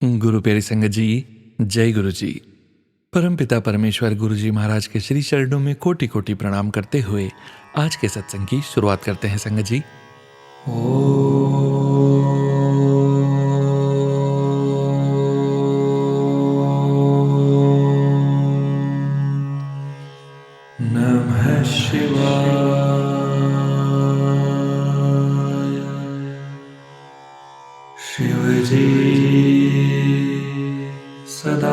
गुरु प्यारी संगत जी, जय गुरु जी। परमपिता परमेश्वर गुरु जी महाराज के श्री चरणों में कोटि कोटि प्रणाम करते हुए आज के सत्संग की शुरुआत करते हैं संगत जी। नमः शिवाय। शिव जी सदा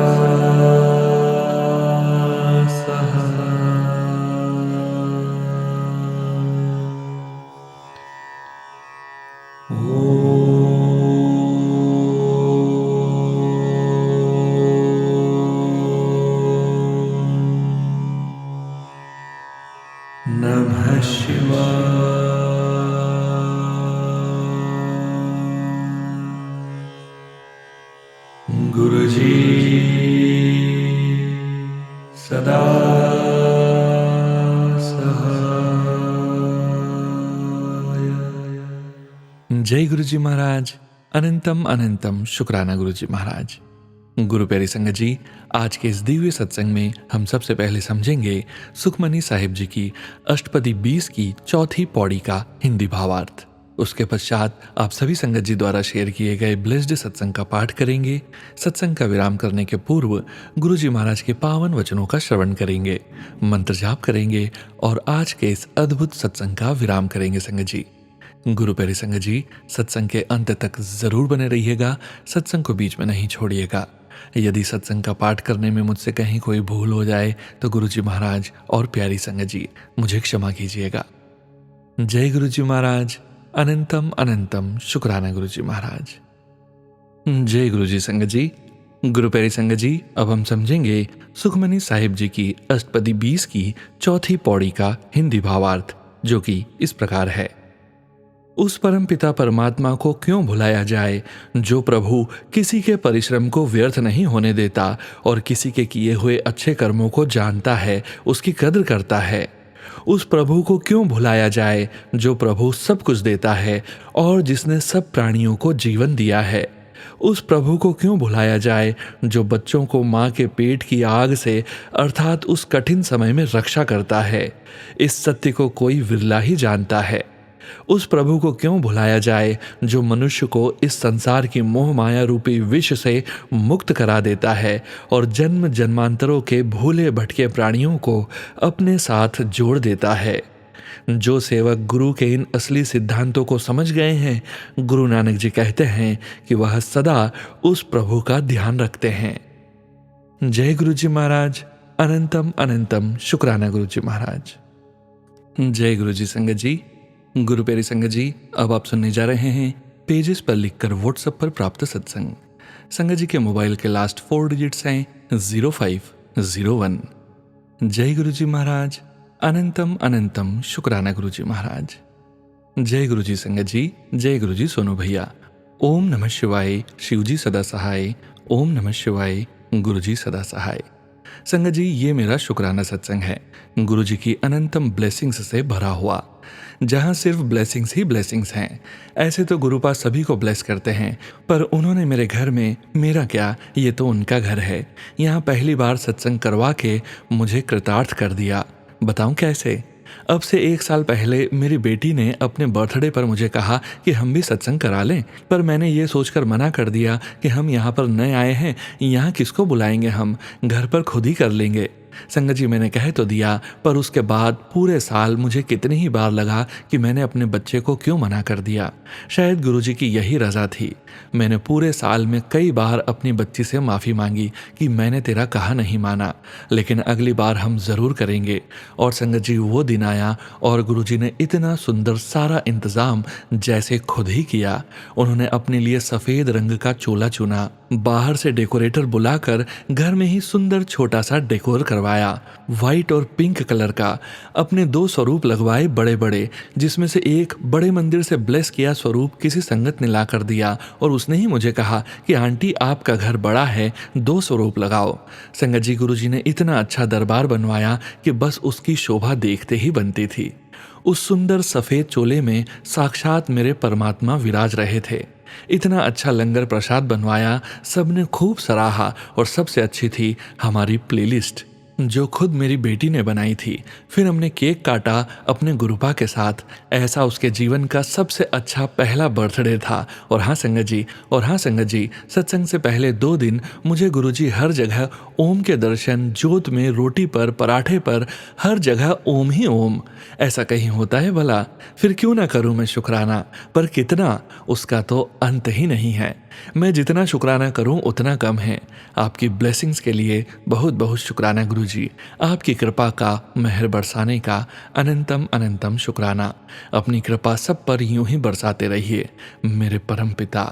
नमः शिवाय। गुरु जी सदा सहाय। जय गुरु जी महाराज। अनंतम अनंतम शुक्राना गुरु जी महाराज। गुरु प्यारी संगत जी, आज के इस दिव्य सत्संग में हम सबसे पहले समझेंगे सुखमनी साहिब जी की अष्टपदी 20 की चौथी पौड़ी का हिंदी भावार्थ। उसके पश्चात आप सभी संगत जी द्वारा शेयर किए गए ब्लेस्ड सत्संग का पाठ करेंगे। सत्संग का विराम करने के पूर्व गुरु जी महाराज के पावन वचनों का श्रवण करेंगे, मंत्र जाप करेंगे और आज के इस अद्भुत सत्संग का विराम करेंगे संगत जी। गुरु प्यारी संगत जी, सत्संग के अंत तक जरूर बने रहिएगा, सत्संग को बीच में नहीं छोड़िएगा। यदि सत्संग का पाठ करने में मुझसे कहीं कोई भूल हो जाए तो गुरु जी महाराज और प्यारी संगत जी मुझे क्षमा कीजिएगा। जय गुरु जी महाराज। अनंतम अनंतम शुक्राना गुरु जी महाराज। जय गुरु जी संगत जी। गुरु प्यारी संगत जी, अब हम समझेंगे सुखमनी साहिब जी की अष्टपदी 20 की चौथी पौड़ी का हिंदी भावार्थ, जो कि इस प्रकार है। उस परम पिता परमात्मा को क्यों भुलाया जाए जो प्रभु किसी के परिश्रम को व्यर्थ नहीं होने देता और किसी के किए हुए अच्छे कर्मों को जानता है, उसकी कद्र करता है। उस प्रभु को क्यों भुलाया जाए जो प्रभु सब कुछ देता है और जिसने सब प्राणियों को जीवन दिया है। उस प्रभु को क्यों भुलाया जाए जो बच्चों को माँ के पेट की आग से अर्थात उस कठिन समय में रक्षा करता है। इस सत्य को कोई विरला ही जानता है। उस प्रभु को क्यों भुलाया जाए जो मनुष्य को इस संसार की मोह माया रूपी विष से मुक्त करा देता है और जन्म जन्मांतरों के भूले भटके प्राणियों को अपने साथ जोड़ देता है। जो सेवक गुरु के इन असली सिद्धांतों को समझ गए हैं, गुरु नानक जी कहते हैं कि वह सदा उस प्रभु का ध्यान रखते हैं। जय गुरु जी महाराज। अनंतम अनंतम शुक्राना गुरु जी महाराज। जय गुरु जी संगत जी। गुरु प्यारी संगत जी, अब आप सुनने जा रहे हैं पेजेस पर लिखकर व्हाट्सएप पर प्राप्त सत्संग। संगत जी के मोबाइल के लास्ट 4 डिजिट्स हैं 0501। जय गुरु जी महाराज। अनंतम अनंतम शुक्राना गुरु जी महाराज। जय गुरु जी संगत जी। जय गुरु जी सोनू भैया। ओम नमः शिवाय। शिव जी सदा सहाय। ओम नमः शिवाय। गुरु जी सदा सहाय। संगत जी, ये मेरा शुक्राना सत्संग है, गुरु जी की अनंतम ब्लेसिंग्स से भरा हुआ, जहां सिर्फ ब्लेसिंग्स ही ब्लेसिंग्स हैं। ऐसे तो गुरुपा सभी को ब्लेस करते हैं, पर उन्होंने मेरे घर में, मेरा क्या, ये तो उनका घर है, यहाँ पहली बार सत्संग करवा के मुझे कृतार्थ कर दिया। बताऊं कैसे? अब से 1 साल पहले मेरी बेटी ने अपने बर्थडे पर मुझे कहा कि हम भी सत्संग करा लें, पर मैंने ये सोचकर मना कर दिया कि हम यहाँ पर नए आए हैं, यहाँ किसको बुलाएंगे, हम घर पर खुद ही कर लेंगे। संगत जी, मैंने कह तो दिया, पर उसके बाद पूरे साल मुझे कितनी ही बार लगा कि मैंने अपने बच्चे को क्यों मना कर दिया। शायद गुरुजी की यही रजा थी। मैंने पूरे साल में कई बार अपनी बच्ची से माफ़ी मांगी कि मैंने तेरा कहा नहीं माना, लेकिन अगली बार हम ज़रूर करेंगे। और संगत जी, वो दिन आया और गुरुजी ने इतना सुंदर सारा इंतज़ाम जैसे खुद ही किया। उन्होंने अपने लिए सफ़ेद रंग का चोला चुना, बाहर से डेकोरेटर बुलाकर घर में ही सुंदर छोटा सा डेकोर करवाया, वाइट और पिंक कलर का। अपने 2 स्वरूप लगवाए बड़े बड़े, जिसमें से एक बड़े मंदिर से ब्लेस किया स्वरूप किसी संगत ने ला कर दिया और उसने ही मुझे कहा कि आंटी, आपका घर बड़ा है, 2 स्वरूप लगाओ। संगत जी, गुरुजी ने इतना अच्छा दरबार बनवाया कि बस उसकी शोभा देखते ही बनती थी। उस सुंदर सफ़ेद चोले में साक्षात मेरे परमात्मा विराज रहे थे। इतना अच्छा लंगर प्रसाद बनवाया, सबने खूब सराहा और सबसे अच्छी थी हमारी प्लेलिस्ट जो खुद मेरी बेटी ने बनाई थी। फिर हमने केक काटा अपने गुरुपा के साथ। ऐसा उसके जीवन का सबसे अच्छा पहला बर्थडे था। और हाँ संगत जी, सत्संग से पहले 2 दिन मुझे गुरुजी हर जगह ओम के दर्शन, जोत में, रोटी पर, पराठे पर, हर जगह ओम ही ओम। ऐसा कहीं होता है भला? फिर क्यों ना करूं मैं शुक्राना, पर कितना, उसका तो अंत ही नहीं है। मैं जितना शुक्राना करूं उतना कम है। आपकी ब्लेसिंग्स के लिए बहुत बहुत शुक्राना गुरुजी। आपकी कृपा का, मेहर बरसाने का अनंतम अनंतम शुक्राना। अपनी कृपा सब पर यूं ही बरसाते रहिए मेरे परम पिता।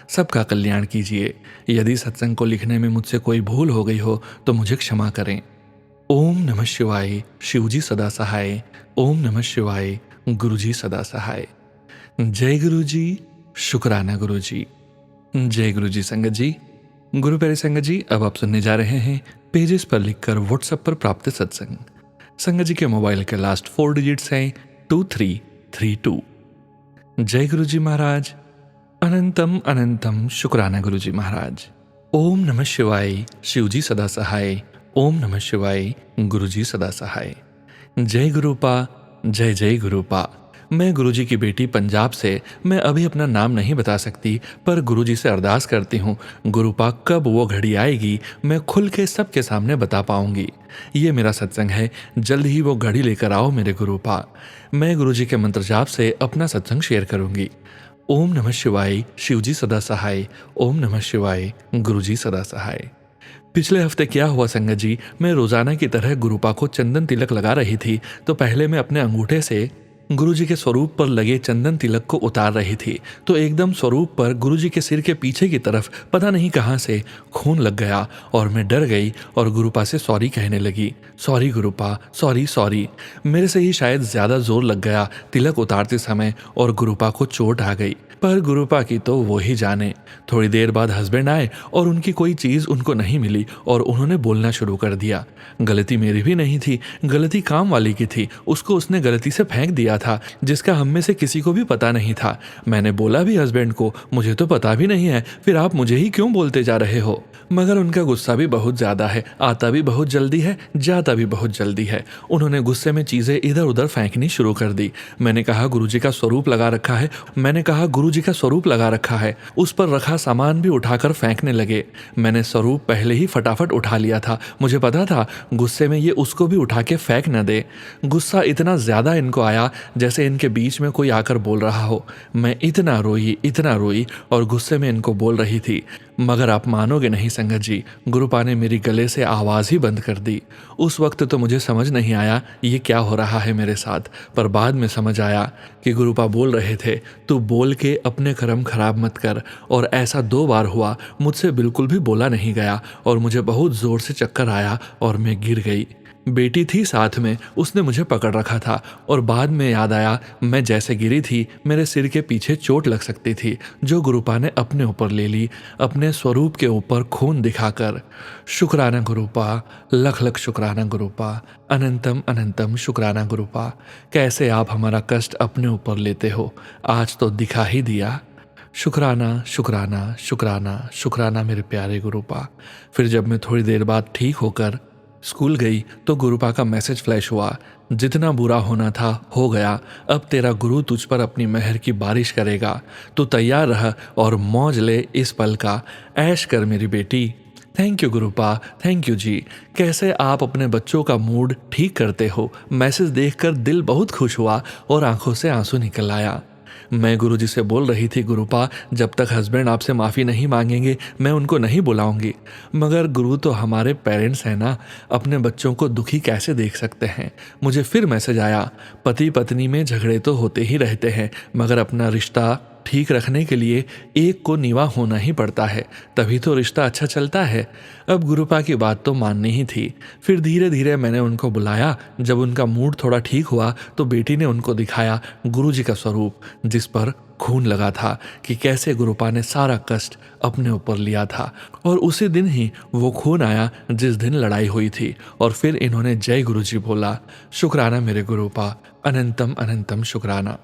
सबका कल्याण कीजिए। यदि सत्संग को लिखने में मुझसे कोई भूल हो गई हो तो मुझे क्षमा करें। ओम नमः शिवाय, शिवजी सदा सहाय। ओम नमः शिवाय, गुरुजी सदा सहाय। जय गुरुजी, शुक्राना गुरुजी। जय गुरुजी संगत जी। गुरु प्यारे संगत जी, अब आप सुनने जा रहे हैं पेजेस पर लिखकर व्हाट्सएप पर प्राप्त सत्संग। संगत जी के मोबाइल के लास्ट 4 डिजिट्स हैं 2332। जय गुरुजी महाराज। अनंतम अनंतम शुक्राना गुरुजी महाराज। ओम नमः शिवाय, शिवजी सदा सहाय। ओम नमः शिवाय, गुरुजी सदा सहाय। जय गुरुपा, जय जय गुरुपा। मैं गुरुजी की बेटी पंजाब से। मैं अभी अपना नाम नहीं बता सकती, पर गुरुजी से अरदास करती हूँ गुरुपा कब वो घड़ी आएगी मैं खुल के सबके सामने बता पाऊंगी। ये मेरा सत्संग है, जल्द ही वो घड़ी लेकर आओ मेरे गुरुपा। मैं गुरुजी के मंत्र जाप से अपना सत्संग शेयर करूंगी। ओम नमः शिवाय, शिवजी सदा सहाय। ओम नमः शिवाय, गुरुजी सदा सहाय। पिछले हफ्ते क्या हुआ संगत जी, मैं रोजाना की तरह गुरुपा को चंदन तिलक लगा रही थी तो पहले मैं अपने अंगूठे से गुरुजी के स्वरूप पर लगे चंदन तिलक को उतार रही थी तो एकदम स्वरूप पर गुरुजी के सिर के पीछे की तरफ पता नहीं कहां से खून लग गया और मैं डर गई और गुरुपा से सॉरी कहने लगी। Sorry गुरुपा, sorry sorry. मेरे से ही शायद ज्यादा जोर लग गया तिलक उतारते समय और गुरुपा को चोट आ गई। पर गुरुपा की तो वो ही जाने। थोड़ी देर बाद हस्बैंड आए और उनकी कोई चीज़ उनको नहीं मिली और उन्होंने बोलना शुरू कर दिया। गलती मेरी भी नहीं थी, गलती काम वाली की थी। उसको उसने गलती से फेंक दिया था जिसका हम में से किसी को भी पता नहीं था। मैंने बोला भी हस्बैंड को, मुझे तो पता भी नहीं है, फिर आप मुझे ही क्यों बोलते जा रहे हो। मगर उनका गुस्सा भी बहुत ज़्यादा है, आता भी बहुत जल्दी है, जाता भी बहुत जल्दी है। उन्होंने गुस्से में चीज़ें इधर उधर फेंकनी शुरू कर दी। मैंने कहा गुरुजी का स्वरूप लगा रखा है, गुरुजी का स्वरूप लगा रखा है। उस पर रखा सामान भी उठाकर फेंकने लगे। मैंने स्वरूप पहले ही फटाफट उठा लिया था, मुझे पता था गुस्से में ये उसको भी उठा के फेंक न दे। गुस्सा इतना ज़्यादा इनको आया जैसे इनके बीच में कोई आकर बोल रहा हो। मैं इतना रोई और गुस्से में इनको बोल रही थी। मगर आप मानोगे नहीं संगत जी, गुरुपा ने मेरी गले से आवाज़ ही बंद कर दी। उस वक्त तो मुझे समझ नहीं आया ये क्या हो रहा है मेरे साथ, पर बाद में समझ आया कि गुरुपा बोल रहे थे तू बोल के अपने कर्म खराब मत कर। और ऐसा 2 बार हुआ, मुझसे बिल्कुल भी बोला नहीं गया और मुझे बहुत ज़ोर से चक्कर आया और मैं गिर गई। बेटी थी साथ में, उसने मुझे पकड़ रखा था और बाद में याद आया मैं जैसे गिरी थी मेरे सिर के पीछे चोट लग सकती थी जो गुरुपा ने अपने ऊपर ले ली, अपने स्वरूप के ऊपर खून दिखाकर। शुक्राना गुरुपा, लख लख शुक्राना गुरुपा, अनंतम अनंतम शुक्राना गुरुपा। कैसे आप हमारा कष्ट अपने ऊपर लेते हो, आज तो दिखा ही दिया। शुक्राना शुक्राना शुक्राना शुक्राना मेरे प्यारे गुरुपा। फिर जब मैं थोड़ी देर बाद ठीक होकर स्कूल गई तो गुरुपा का मैसेज फ्लैश हुआ, जितना बुरा होना था हो गया, अब तेरा गुरु तुझ पर अपनी मेहर की बारिश करेगा, तू तैयार रह और मौज ले इस पल का, ऐश कर मेरी बेटी। Thank you Gurupa, thank you जी। कैसे आप अपने बच्चों का मूड ठीक करते हो। मैसेज देखकर दिल बहुत खुश हुआ और आंखों से आंसू निकल आया। मैं गुरुजी से बोल रही थी गुरुपा जब तक हस्बैंड आपसे माफ़ी नहीं मांगेंगे मैं उनको नहीं बुलाऊंगी। मगर गुरु तो हमारे पेरेंट्स हैं ना, अपने बच्चों को दुखी कैसे देख सकते हैं। मुझे फिर मैसेज आया, पति पत्नी में झगड़े तो होते ही रहते हैं मगर अपना रिश्ता ठीक रखने के लिए एक को नीवा होना ही पड़ता है, तभी तो रिश्ता अच्छा चलता है। अब गुरुपा की बात तो माननी ही थी। फिर धीरे धीरे मैंने उनको बुलाया। जब उनका मूड थोड़ा ठीक हुआ तो बेटी ने उनको दिखाया गुरुजी का स्वरूप जिस पर खून लगा था कि कैसे गुरुपा ने सारा कष्ट अपने ऊपर लिया था। और उसी दिन ही वो खून आया जिस दिन लड़ाई हुई थी और फिर इन्होंने जय गुरुजी बोला। शुक्राना मेरे गुरुपा, अनंतम अनंतम शुक्राना।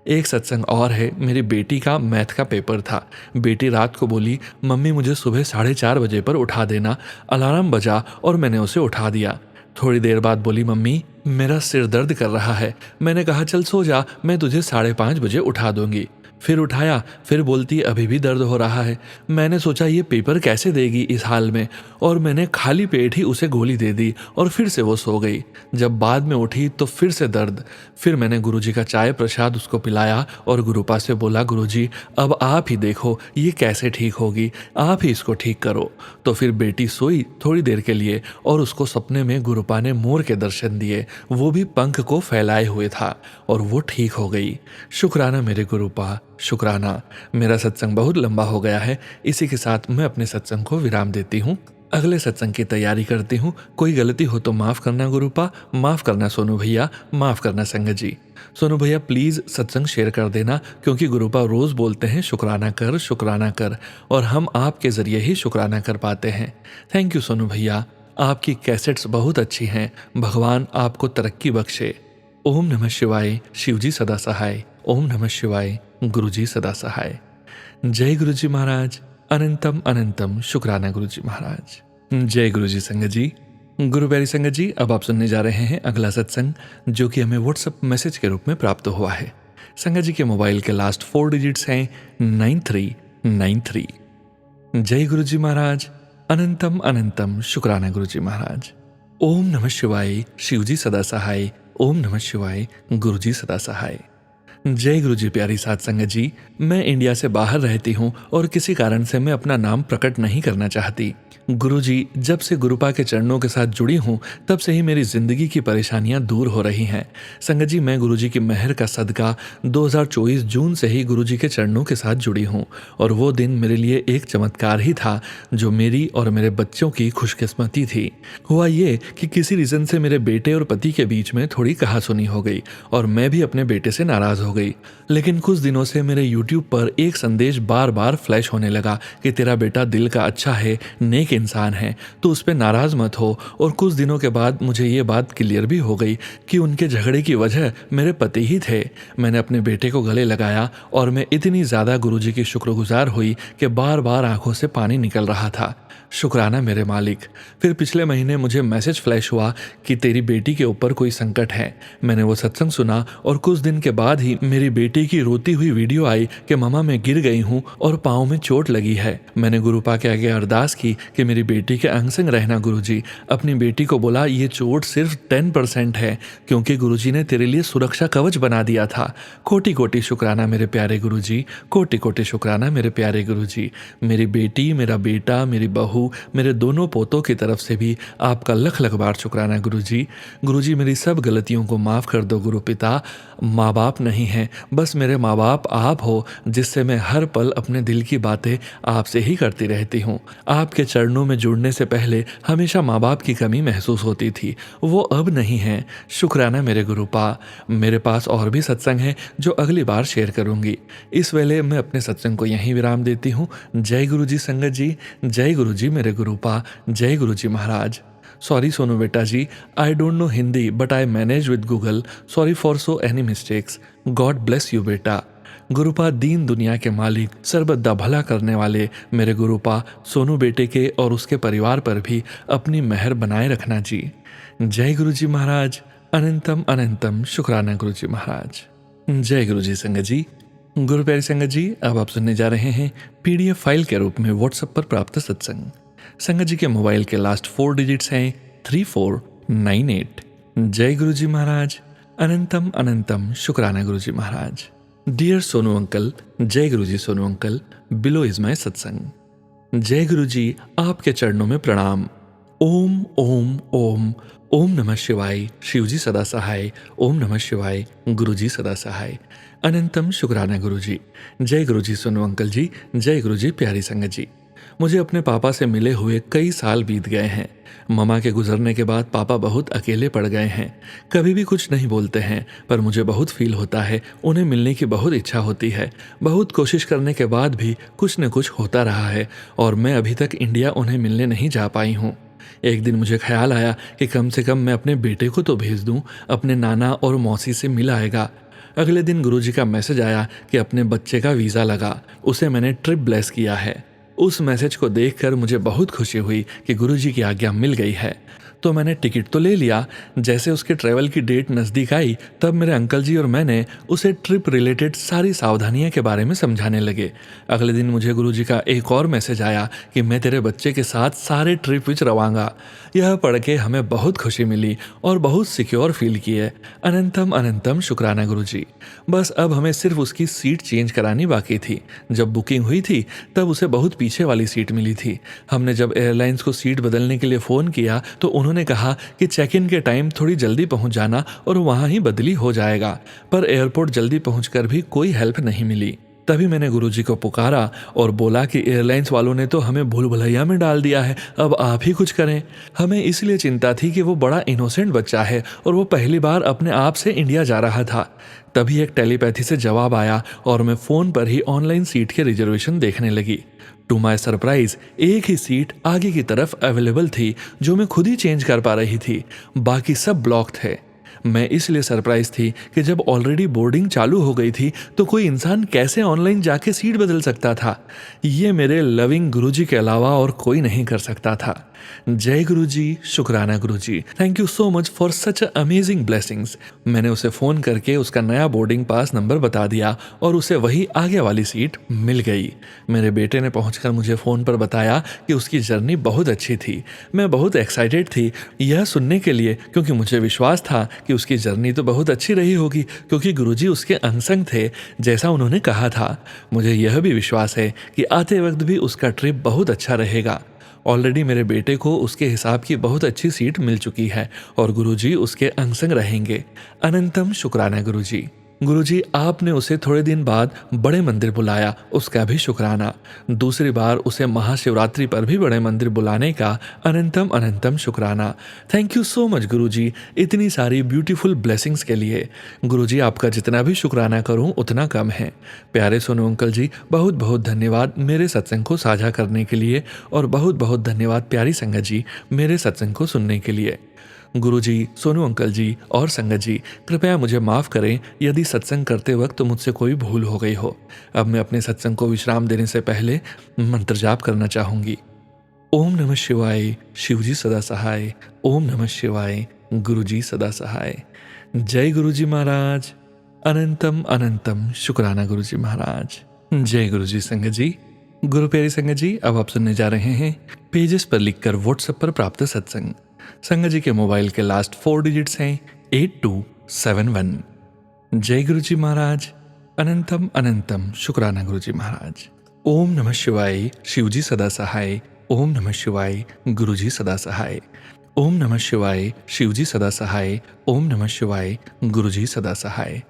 एक सत्संग और है, मेरी बेटी का मैथ का पेपर था। बेटी रात को बोली, मम्मी मुझे सुबह 4:30 बजे पर उठा देना। अलार्म बजा और मैंने उसे उठा दिया। थोड़ी देर बाद बोली, मम्मी मेरा सिर दर्द कर रहा है। मैंने कहा चल सो जा, मैं तुझे 5:30 बजे उठा दूंगी। फिर उठाया, फिर बोलती अभी भी दर्द हो रहा है। मैंने सोचा ये पेपर कैसे देगी इस हाल में, और मैंने खाली पेट ही उसे गोली दे दी और फिर से वो सो गई। जब बाद में उठी तो फिर से दर्द। फिर मैंने गुरुजी का चाय प्रसाद उसको पिलाया और गुरुपा से बोला, गुरुजी अब आप ही देखो ये कैसे ठीक होगी, आप ही इसको ठीक करो। तो फिर बेटी सोई थोड़ी देर के लिए और उसको सपने में गुरुपा ने मोर के दर्शन दिए, वो भी पंख को फैलाए हुए था, और वो ठीक हो गई। शुक्राना मेरे गुरुपा, शुक्राना। मेरा सत्संग बहुत लंबा हो गया है, इसी के साथ मैं अपने सत्संग को विराम देती हूँ। अगले सत्संग की तैयारी करती हूँ। कोई गलती हो तो माफ़ करना गुरुपा, माफ़ करना सोनू भैया, माफ़ करना संगत जी। सोनू भैया प्लीज़ सत्संग शेयर कर देना, क्योंकि गुरुपा रोज़ बोलते हैं शुक्राना कर, और हम आपके ज़रिए ही शुक्राना कर पाते हैं। थैंक यू सोनू भैया, आपकी कैसेट्स बहुत अच्छी हैं। भगवान आपको तरक्की बख्शे। ओम नमः शिवाय, शिवजी सदा सहाय। ओम नमः शिवाय, गुरुजी सदा सहाय। जय गुरुजी महाराज। अनंतम अनंतम शुक्राना गुरुजी महाराज। जय गुरुजी संगत जी। गुरु प्यारी संगत जी, अब आप सुनने जा रहे हैं अगला सत्संग, जो कि हमें व्हाट्सएप मैसेज के रूप में प्राप्त हुआ है। संगत जी के मोबाइल के लास्ट 4 डिजिट्स हैं 9393। जय गुरुजी महाराज। अनंतम अनंतम शुक्राना गुरुजी महाराज। ओम नमः शिवाय, शिवजी सदा सहाय। ओम नमः शिवाय, गुरुजी सदा सहाय। जय गुरुजी प्यारी साध संगत जी। मैं इंडिया से बाहर रहती हूँ और किसी कारण से मैं अपना नाम प्रकट नहीं करना चाहती। गुरुजी, जब से गुरुपा के चरणों के साथ जुड़ी हूँ तब से ही मेरी जिंदगी की परेशानियां दूर हो रही हैं। संगत जी, मैं गुरुजी की मेहर का सदका 2024 जून से ही गुरुजी के चरणों के साथ जुड़ी हूँ, और वो दिन मेरे लिए एक चमत्कार ही था जो मेरी और मेरे बच्चों की खुशकिस्मती थी। हुआ ये कि किसी रीज़न से मेरे बेटे और पति के बीच में थोड़ी कहासुनी हो गई और मैं भी अपने बेटे से नाराज़ हो गई। लेकिन कुछ दिनों से मेरे यूट्यूब पर एक संदेश बार बार फ्लैश होने लगा कि तेरा बेटा दिल का अच्छा है, नेक इंसान है, तो उस पर नाराज मत हो। और कुछ दिनों के बाद मुझे ये बात क्लियर भी हो गई कि उनके झगड़े की वजह मेरे पति ही थे। मैंने अपने बेटे को गले लगाया और मैं इतनी ज़्यादा गुरुजी की शुक्रगुजार हुई कि बार बार आंखों से पानी निकल रहा था। शुक्राना मेरे मालिक। फिर पिछले महीने मुझे मैसेज फ्लैश हुआ कि तेरी बेटी के ऊपर कोई संकट है। मैंने वो सत्संग सुना और कुछ दिन के बाद ही मेरी बेटी की रोती हुई वीडियो आई कि मम्मा मैं गिर गई हूँ और पाँव में चोट लगी है। मैंने गुरुपा के आगे अरदास की कि मेरी बेटी के अंग संग रहना गुरुजी। अपनी बेटी को बोला ये चोट सिर्फ 10% है, क्योंकि गुरुजी ने तेरे लिए सुरक्षा कवच बना दिया था। कोटि कोटि शुक्राना मेरे प्यारे गुरुजी, कोटि कोटि शुक्राना मेरे प्यारे गुरुजी। मेरी बेटी, मेरा बेटा, मेरी बहू, मेरे दोनों पोतों की तरफ से भी आपका लख लख बार शुक्राना गुरुजी। गुरुजी मेरी सब गलतियों को माफ़ कर दो गुरु पिता। माँ बाप नहीं हैं, बस मेरे माँ बाप आप हो, जिससे मैं हर पल अपने दिल की बातें आपसे ही करती रहती हूँ। आपके चरणों में जुड़ने से पहले हमेशा माँ बाप की कमी महसूस होती थी, वो अब नहीं है। शुक्राना मेरे गुरुपा। मेरे पास और भी सत्संग हैं जो अगली बार शेयर करूँगी। इस वेले मैं अपने सत्संग को यहीं विराम देती हूँ। जय गुरुजी संगत जी, जय गुरुजी मेरे गुरुपा, जय गुरुजी महाराज। सॉरी सोनू बेटा ji, I don't know Hindi but I manage with Google. Sorry for so any mistakes. God bless you बेटा। गुरुपा दीन दुनिया के मालिक, सर्वदा भला करने वाले मेरे गुरुपा सोनू बेटे के और उसके परिवार पर भी अपनी मेहर बनाए रखना जी। जय गुरुजी महाराज। अनंतम अनंतम शुक्राना गुरुजी महाराज। जय गुरुजी संगत जी। गुरु प्यारी संगत जी, अब आप सुनने जा रहे हैं PDF फाइल के रूप में व्हाट्सएप पर प्राप्त सत्संग। संगत जी के मोबाइल के लास्ट 4 डिजिट्स हैं 3498। जय गुरुजी महाराज। अनंतम अनंतम शुक्राना गुरुजी महाराज। डियर सोनू अंकल, जय Guruji Sonu uncle, below is my satsang. जय गुरुजी, आपके चरणों में प्रणाम। ओम ओम ओम। ओम नमः शिवाय, शिवजी सदा सहाय। ओम नमः शिवाय, गुरुजी सदा सहाय। अनंतम शुक्राना गुरुजी। जय गुरुजी सोनू अंकल जी, जय गुरुजी प्यारी संगत जी। मुझे अपने पापा से मिले हुए कई साल बीत गए हैं। मम्मा के गुजरने के बाद पापा बहुत अकेले पड़ गए हैं। कभी भी कुछ नहीं बोलते हैं, पर मुझे बहुत फील होता है। उन्हें मिलने की बहुत इच्छा होती है। बहुत कोशिश करने के बाद भी कुछ न कुछ होता रहा है और मैं अभी तक इंडिया उन्हें मिलने नहीं जा पाई हूँ। एक दिन मुझे ख्याल आया कि कम से कम मैं अपने बेटे को तो भेज दूँ, अपने नाना और मौसी से मिल आएगा। अगले दिन गुरुजी का मैसेज आया कि अपने बच्चे का वीज़ा लगा, उसे मैंने ट्रिप ब्लेस किया है। उस मैसेज को देखकर मुझे बहुत खुशी हुई कि गुरुजी की आज्ञा मिल गई है। तो मैंने टिकट तो ले लिया। जैसे उसके ट्रैवल की डेट नज़दीक आई तब मेरे अंकल जी और मैंने उसे ट्रिप रिलेटेड सारी सावधानियां के बारे में समझाने लगे। अगले दिन मुझे गुरुजी का एक और मैसेज आया कि मैं तेरे बच्चे के साथ सारे ट्रिप विच रवांगा। यह पढ़ के हमें बहुत खुशी मिली और बहुत सिक्योर फील किए। अनंतम अनंतम शुक्राना गुरुजी। बस अब हमें सिर्फ उसकी सीट चेंज करानी बाकी थी। जब बुकिंग हुई थी तब उसे बहुत पीछे वाली सीट मिली थी। हमने जब एयरलाइंस को सीट बदलने के लिए फ़ोन किया तो उन्होंने कहा कि चेक इन के टाइम थोड़ी जल्दी पहुंच जाना और वहां ही बदली हो जाएगा। पर एयरपोर्ट जल्दी पहुंचकर भी कोई हेल्प नहीं मिली। तभी मैंने गुरुजी को पुकारा और बोला कि एयरलाइंस वालों ने तो हमें भूल भुलैया में डाल दिया है, अब आप ही कुछ करें। हमें इसलिए चिंता थी कि वो बड़ा इनोसेंट बच्चा है और वो पहली बार अपने आप से इंडिया जा रहा था। तभी एक टेलीपैथी से जवाब आया और मैं फ़ोन पर ही ऑनलाइन सीट के रिजर्वेशन देखने लगी। टू माई सरप्राइज एक ही सीट आगे की तरफ अवेलेबल थी जो मैं खुद ही चेंज कर पा रही थी, बाकी सब ब्लॉक थे। मैं इसलिए सरप्राइज थी कि जब ऑलरेडी बोर्डिंग चालू हो गई थी तो कोई इंसान कैसे ऑनलाइन जाके सीट बदल सकता था। ये मेरे लविंग गुरुजी के अलावा और कोई नहीं कर सकता था। जय गुरुजी, शुक्राना Guruji, thank you so much for such amazing blessings. मैंने उसे फ़ोन करके उसका नया बोर्डिंग पास नंबर बता दिया और उसे वही आगे वाली सीट मिल गई। मेरे बेटे ने पहुंचकर मुझे फ़ोन पर बताया कि उसकी जर्नी बहुत अच्छी थी। मैं बहुत एक्साइटेड थी यह सुनने के लिए, क्योंकि मुझे विश्वास था कि उसकी जर्नी तो बहुत अच्छी रही होगी, क्योंकि गुरुजी उसके अंग-संग थे जैसा उन्होंने कहा था। मुझे यह भी विश्वास है कि आते वक्त भी उसका ट्रिप बहुत अच्छा रहेगा। ऑलरेडी मेरे बेटे को उसके हिसाब की बहुत अच्छी सीट मिल चुकी है और गुरुजी उसके अंग-संग रहेंगे। अनंतम शुक्राना गुरुजी। गुरुजी, आपने उसे थोड़े दिन बाद बड़े मंदिर बुलाया, उसका भी शुक्राना। दूसरी बार उसे महाशिवरात्रि पर भी बड़े मंदिर बुलाने का अनंतम अनंतम शुक्राना। थैंक यू सो मच गुरुजी, इतनी सारी ब्यूटीफुल ब्लेसिंग्स के लिए। गुरुजी, आपका जितना भी शुक्राना करूं उतना कम है। प्यारे सोनू अंकल जी, बहुत बहुत धन्यवाद मेरे सत्संग को साझा करने के लिए और बहुत बहुत धन्यवाद प्यारी संगत जी मेरे सत्संग को सुनने के लिए। गुरुजी, सोनू अंकल जी और संगत जी, कृपया मुझे माफ़ करें यदि सत्संग करते वक्त मुझसे कोई भूल हो गई हो। अब मैं अपने सत्संग को विश्राम देने से पहले मंत्र जाप करना चाहूँगी। ओम नमः शिवाय, शिवजी सदा सहाय। ओम नमः शिवाय, गुरुजी सदा सहाय। जय गुरुजी महाराज। अनंतम अनंतम शुक्राना गुरुजी महाराज। जय गुरुजी संगत जी। गुरु प्यारी संगत जी, अब आप सुनने जा रहे हैं पेजेस पर लिखकर व्हाट्सएप पर प्राप्त सत्संग। संगत जी के मोबाइल के लास्ट 4 डिजिट्स हैं 8271। जय गुरुजी महाराज। अनंतम अनंतम शुक्राना गुरुजी महाराज। ओम नमः शिवाय, शिवजी सदा सहाय। ओम नमः शिवाय, गुरुजी सदा सहाय। ओम नमः शिवाय, शिवजी सदा सहाय। ओम नमः शिवाय, गुरुजी सदा सहाय।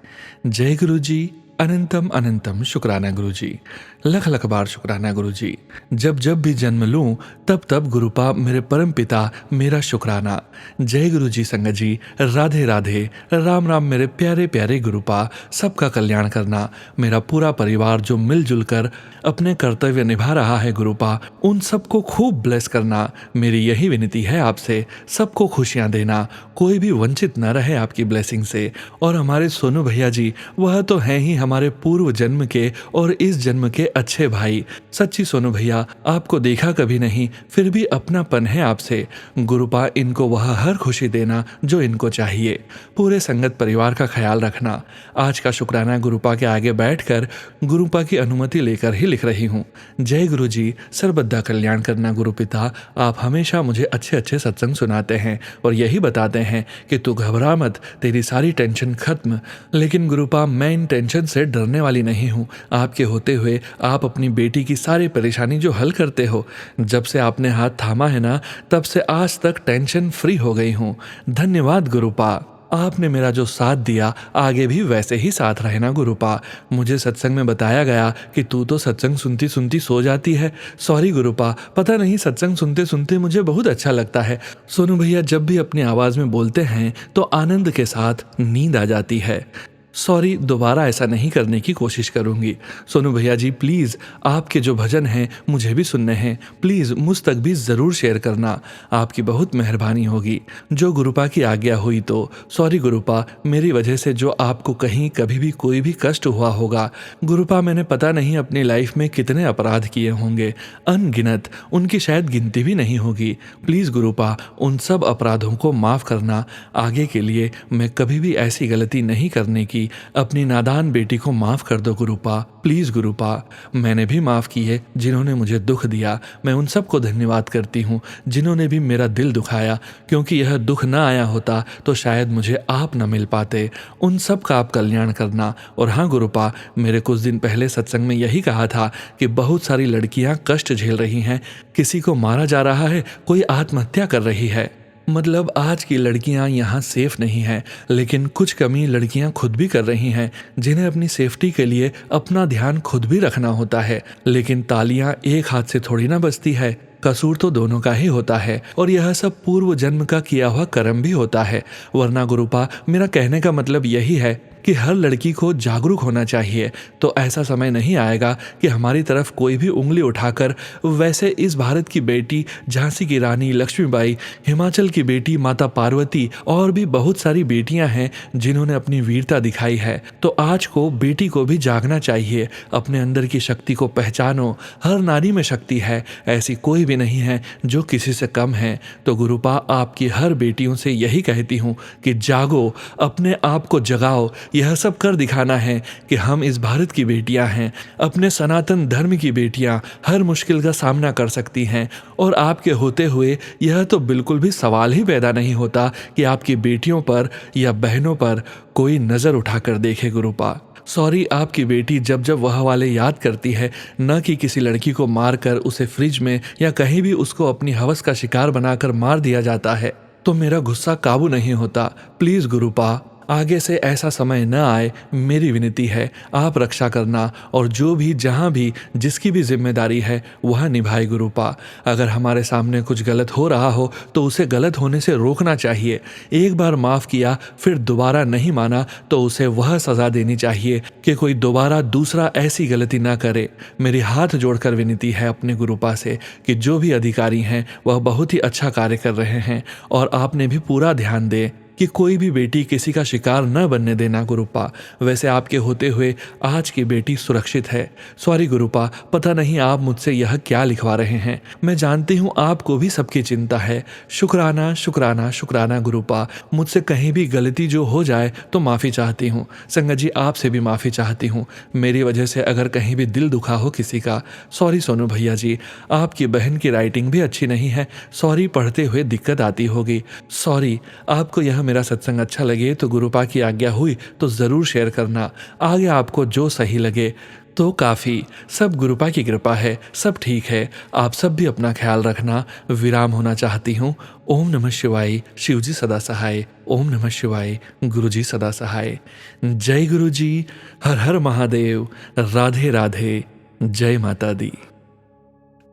जय गुरुजी। अनंतम अनंतम शुक्राना गुरुजी। लख लख बार शुक्राना गुरुजी। जब जब भी जन्म लूं तब तब गुरुपा मेरे परम पिता मेरा शुक्राना। जय गुरुजी संगत जी। राधे राधे। राम राम मेरे प्यारे प्यारे गुरुपा, सबका कल्याण करना। मेरा पूरा परिवार जो मिलजुल कर अपने कर्तव्य निभा रहा है गुरुपा, उन सबको खूब ब्लेस करना। मेरी यही विनती है आपसे, सबको खुशियां देना, कोई भी वंचित न रहे आपकी ब्लेसिंग से। और हमारे सोनू भैया जी, वह तो हैं ही हमारे पूर्व जन्म के और इस जन्म के अच्छे भाई। सच्ची सोनू भैया, आपको देखा कभी नहीं, फिर भी अपनापन है आपसे। गुरुपा इनको वह हर खुशी देना जो इनको चाहिए। पूरे संगत परिवार का ख्याल रखना। आज का शुक्राना गुरुपा के आगे बैठकर गुरुपा की अनुमति लेकर ही लिख रही हूँ। जय गुरु जी, सर्वदा कल्याण करना गुरुपिता। आप हमेशा मुझे अच्छे अच्छे सत्संग सुनाते हैं और यही बताते हैं कि तू घबरा मत, तेरी सारी टेंशन खत्म। लेकिन गुरुपा, मैं इन टेंशन से डरने वाली नहीं हूँ। आपके होते हुए आप अपनी बेटी की सारी परेशानी जो हल करते हो, जब से आपने हाथ थामा है ना, तब से आज तक टेंशन फ्री हो गई हूँ। धन्यवाद गुरुपा। आपने मेरा जो साथ दिया आगे भी वैसे ही साथ रहना गुरुपा। मुझे सत्संग में बताया गया कि तू तो सत्संग सुनती सुनती सो जाती है। सॉरी गुरुपा, पता नहीं सत्संग सुनते सुनते मुझे बहुत अच्छा लगता है। सोनू भैया जब भी अपनी आवाज़ में बोलते हैं तो आनंद के साथ नींद आ जाती है। सॉरी, दोबारा ऐसा नहीं करने की कोशिश करूंगी। सोनू भैया जी प्लीज़, आपके जो भजन हैं मुझे भी सुनने हैं, प्लीज़ मुझ तक भी ज़रूर शेयर करना, आपकी बहुत मेहरबानी होगी। जो गुरुपा की आज्ञा हुई तो सॉरी गुरुपा, मेरी वजह से जो आपको कहीं कभी भी कोई भी कष्ट हुआ होगा। गुरुपा, मैंने पता नहीं अपनी लाइफ में कितने अपराध किए होंगे, अनगिनत, उनकी शायद गिनती भी नहीं होगी। प्लीज़ गुरुपा, उन सब अपराधों को माफ़ करना। आगे के लिए मैं कभी भी ऐसी गलती नहीं करने की अपनी नादान बेटी को माफ़ कर दो गुरुपा, प्लीज़ गुरुपा। मैंने भी माफ़ किए जिन्होंने मुझे दुख दिया, मैं उन सबको धन्यवाद करती हूँ जिन्होंने भी मेरा दिल दुखाया, क्योंकि यह दुख ना आया होता तो शायद मुझे आप न मिल पाते। उन सब का आप कल्याण करना। और हाँ गुरुपा, मेरे कुछ दिन पहले सत्संग में यही कहा था कि बहुत सारी लड़कियाँ कष्ट झेल रही हैं, किसी को मारा जा रहा है, कोई आत्महत्या कर रही है। मतलब आज की लड़कियां यहाँ सेफ नहीं हैं, लेकिन कुछ कमी लड़कियां खुद भी कर रही हैं जिन्हें अपनी सेफ्टी के लिए अपना ध्यान खुद भी रखना होता है। लेकिन तालियां एक हाथ से थोड़ी ना बजती है, कसूर तो दोनों का ही होता है, और यह सब पूर्व जन्म का किया हुआ कर्म भी होता है। वरना गुरुपा, मेरा कहने का मतलब यही है कि हर लड़की को जागरूक होना चाहिए। तो ऐसा समय नहीं आएगा कि हमारी तरफ कोई भी उंगली उठाकर, वैसे इस भारत की बेटी झांसी की रानी लक्ष्मीबाई, हिमाचल की बेटी माता पार्वती और भी बहुत सारी बेटियां हैं जिन्होंने अपनी वीरता दिखाई है। तो आज को बेटी को भी जागना चाहिए, अपने अंदर की शक्ति को पहचानो। हर नारी में शक्ति है, ऐसी कोई भी नहीं है जो किसी से कम है। तो गुरुपा, आपकी हर बेटियों से यही कहती हूँ कि जागो, अपने आप को जगाओ। यह सब कर दिखाना है कि हम इस भारत की बेटियां हैं, अपने सनातन धर्म की बेटियां हर मुश्किल का सामना कर सकती हैं। और आपके होते हुए यह तो बिल्कुल भी सवाल ही पैदा नहीं होता कि आपकी बेटियों पर या बहनों पर कोई नज़र उठाकर देखे गुरुपा। सॉरी, आपकी बेटी जब जब वह वाले याद करती है, न कि किसी लड़की को मारकर उसे फ्रिज में या कहीं भी उसको अपनी हवस का शिकार बनाकर मार दिया जाता है, तो मेरा गुस्सा काबू नहीं होता। प्लीज़ गुरुपा, आगे से ऐसा समय न आए, मेरी विनती है, आप रक्षा करना, और जो भी जहाँ भी जिसकी भी जिम्मेदारी है वह निभाए गुरुपा। अगर हमारे सामने कुछ गलत हो रहा हो तो उसे गलत होने से रोकना चाहिए। एक बार माफ़ किया फिर दोबारा नहीं माना तो उसे वह सज़ा देनी चाहिए कि कोई दोबारा दूसरा ऐसी गलती ना करे। मेरी हाथ जोड़कर विनती है अपने गुरुपा से कि जो भी अधिकारी हैं वह बहुत ही अच्छा कार्य कर रहे हैं, और आपने भी पूरा ध्यान दें कि कोई भी बेटी किसी का शिकार न बनने देना गुरुपा। वैसे आपके होते हुए आज की बेटी सुरक्षित है। सॉरी गुरुपा, पता नहीं आप मुझसे यह क्या लिखवा रहे हैं, मैं जानती हूँ आपको भी सबकी चिंता है। शुक्राना शुक्राना शुक्राना गुरुपा, मुझसे कहीं भी गलती जो हो जाए तो माफ़ी चाहती हूँ। संगत जी, आपसे भी माफ़ी चाहती हूँ, मेरी वजह से अगर कहीं भी दिल दुखा हो किसी का। सॉरी सोनू भैया जी, आपकी बहन की राइटिंग भी अच्छी नहीं है, सॉरी, पढ़ते हुए दिक्कत आती होगी। सॉरी, आपको यह मेरा सत्संग अच्छा लगे तो गुरुपा की आज्ञा हुई तो ज़रूर शेयर करना, आगे आपको जो सही लगे तो काफ़ी। सब गुरुपा की कृपा है, सब ठीक है। आप सब भी अपना ख्याल रखना। विराम होना चाहती हूँ। ओम नमः शिवाय, शिवजी सदा सहाय। ओम नमः शिवाय, गुरुजी सदा सहाय। जय गुरुजी, हर हर महादेव, राधे राधे, जय माता दी।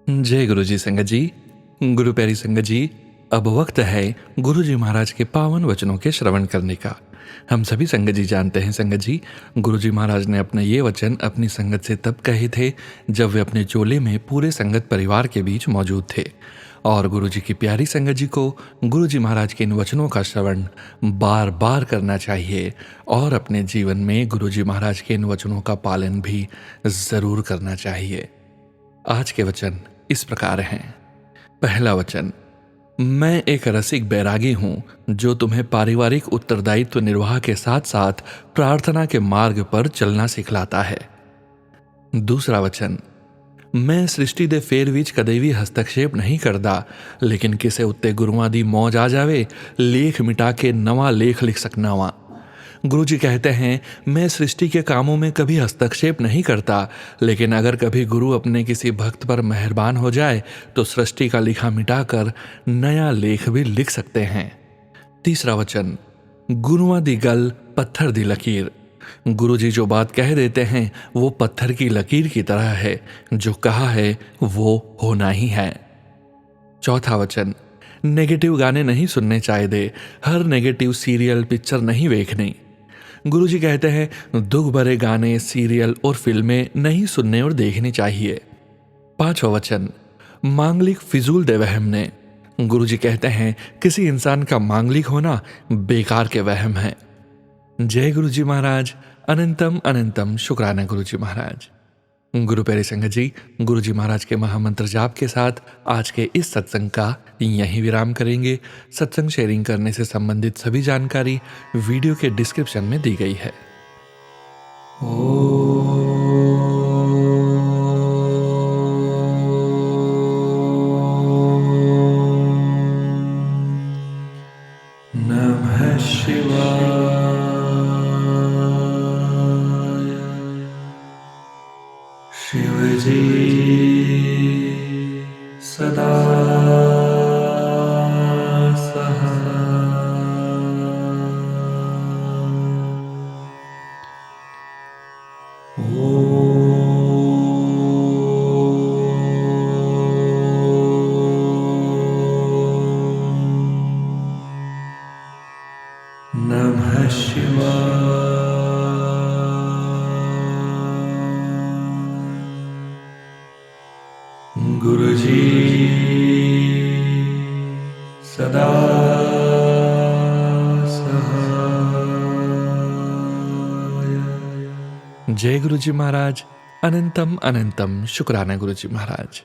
जय गुरुजी संगत जी, गुरु प्यारी संगत जी, अब वक्त है गुरुजी महाराज के पावन वचनों के श्रवण करने का। हम सभी संगत जी जानते हैं संगत जी, गुरुजी महाराज ने अपने ये वचन अपनी संगत से तब कहे थे जब वे अपने चोले में पूरे संगत परिवार के बीच मौजूद थे। और गुरुजी की प्यारी संगत जी को गुरुजी महाराज के इन वचनों का श्रवण बार बार करना चाहिए, और अपने जीवन में गुरुजी महाराज के इन वचनों का पालन भी ज़रूर करना चाहिए। आज के वचन इस प्रकार हैं। पहला वचन, मैं एक रसिक बैरागी हूँ जो तुम्हें पारिवारिक उत्तरदायित्व निर्वाह के साथ साथ प्रार्थना के मार्ग पर चलना सिखलाता है। दूसरा वचन, मैं सृष्टि दे फेर विच कदे भी हस्तक्षेप नहीं करता, लेकिन किसे उत्ते गुरुआं दी मौज आ जावे, लेख मिटा के नवा लेख लिख सकना वा। गुरुजी कहते हैं, मैं सृष्टि के कामों में कभी हस्तक्षेप नहीं करता, लेकिन अगर कभी गुरु अपने किसी भक्त पर मेहरबान हो जाए तो सृष्टि का लिखा मिटाकर नया लेख भी लिख सकते हैं। तीसरा वचन, गुरुआं दी गल पत्थर दी लकीर। गुरुजी जो बात कह देते हैं वो पत्थर की लकीर की तरह है, जो कहा है वो होना ही है। चौथा वचन, नेगेटिव गाने नहीं सुनने चाहिए, हर नेगेटिव सीरियल पिक्चर नहीं देखनी। गुरुजी कहते हैं दुख भरे गाने, सीरियल और फिल्में नहीं सुनने और देखने चाहिए। 5वां वचन, मांगलिक फिजूल दे वहम ने। गुरुजी कहते हैं किसी इंसान का मांगलिक होना बेकार के वहम है। जय गुरुजी महाराज। अनंतम अनंतम शुक्राना गुरुजी महाराज। गुरु प्यारी संगत जी, गुरुजी महाराज के महामंत्र जाप के साथ आज के इस सत्संग का यहीं विराम करेंगे। सत्संग शेयरिंग करने से संबंधित सभी जानकारी वीडियो के डिस्क्रिप्शन में दी गई है। नमः शिवाय। शिवजी सदा नमः शिवाय। गुरुजी सदा सहाय। जय गुरुजी महाराज। अनंतम अनंतम शुक्राना गुरुजी महाराज।